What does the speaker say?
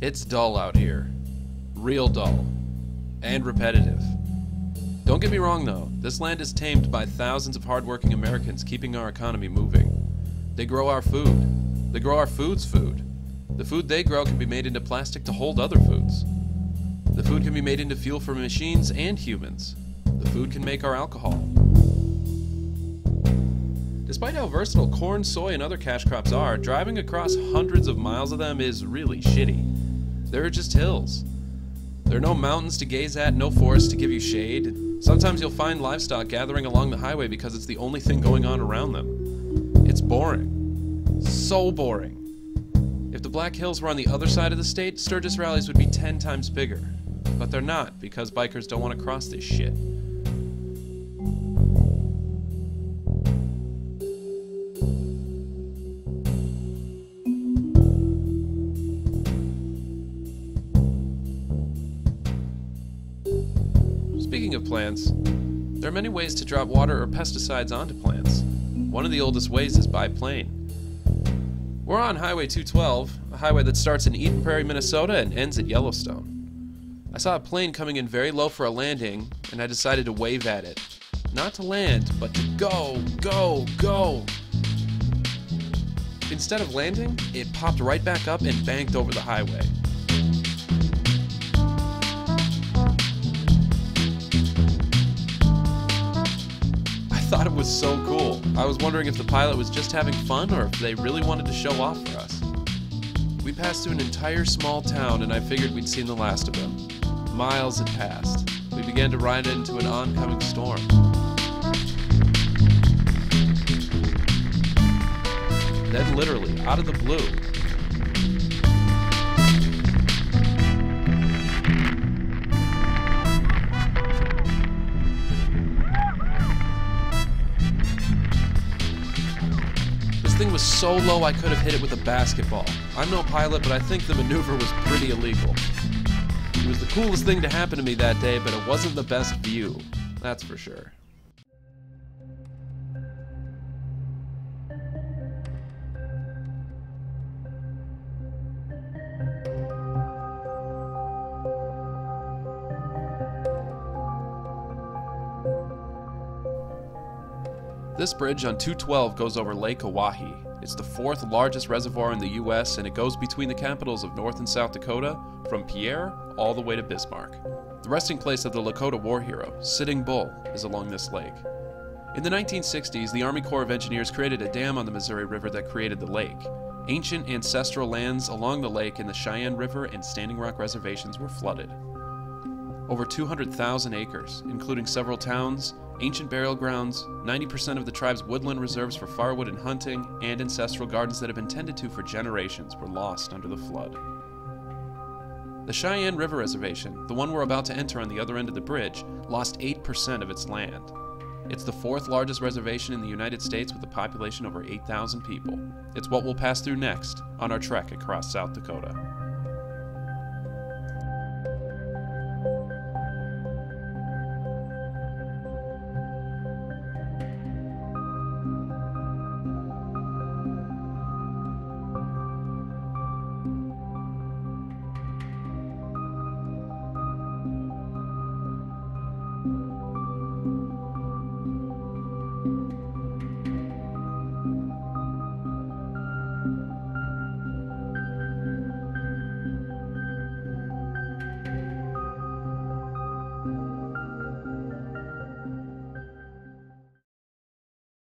It's dull out here. Real dull. And repetitive. Don't get me wrong though, this land is tamed by thousands of hardworking Americans keeping our economy moving. They grow our food. They grow our food's food. The food they grow can be made into plastic to hold other foods. The food can be made into fuel for machines and humans. The food can make our alcohol. Despite how versatile corn, soy, and other cash crops are, driving across hundreds of miles of them is really shitty. There are just hills. There are no mountains to gaze at, no forests to give you shade. Sometimes you'll find livestock gathering along the highway because it's the only thing going on around them. It's boring. So boring. If the Black Hills were on the other side of the state, Sturgis rallies would be 10 times bigger. But they're not, because bikers don't want to cross this shit. Speaking of plants, there are many ways to drop water or pesticides onto plants. One of the oldest ways is by plane. We're on Highway 212, a highway that starts in Eden Prairie, Minnesota and ends at Yellowstone. I saw a plane coming in very low for a landing, and I decided to wave at it. Not to land, but to go, go, go! Instead of landing, it popped right back up and banked over the highway. I thought it was so cool. I was wondering if the pilot was just having fun or if they really wanted to show off for us. We passed through an entire small town and I figured we'd seen the last of them. Miles had passed. We began to ride into an oncoming storm. Then literally, out of the blue, this thing was so low I could have hit it with a basketball. I'm no pilot, but I think the maneuver was pretty illegal. It was the coolest thing to happen to me that day, but it wasn't the best view. That's for sure. This bridge on 212 goes over Lake Oahe. It's the 4th largest reservoir in the US, and it goes between the capitals of North and South Dakota, from Pierre all the way to Bismarck. The resting place of the Lakota war hero, Sitting Bull, is along this lake. In the 1960s, the Army Corps of Engineers created a dam on the Missouri River that created the lake. Ancient ancestral lands along the lake and the Cheyenne River and Standing Rock reservations were flooded. Over 200,000 acres, including several towns, ancient burial grounds, 90% of the tribe's woodland reserves for firewood and hunting, and ancestral gardens that have been tended to for generations were lost under the flood. The Cheyenne River Reservation, the one we're about to enter on the other end of the bridge, lost 8% of its land. It's the 4th largest reservation in the United States with a population over 8,000 people. It's what we'll pass through next on our trek across South Dakota.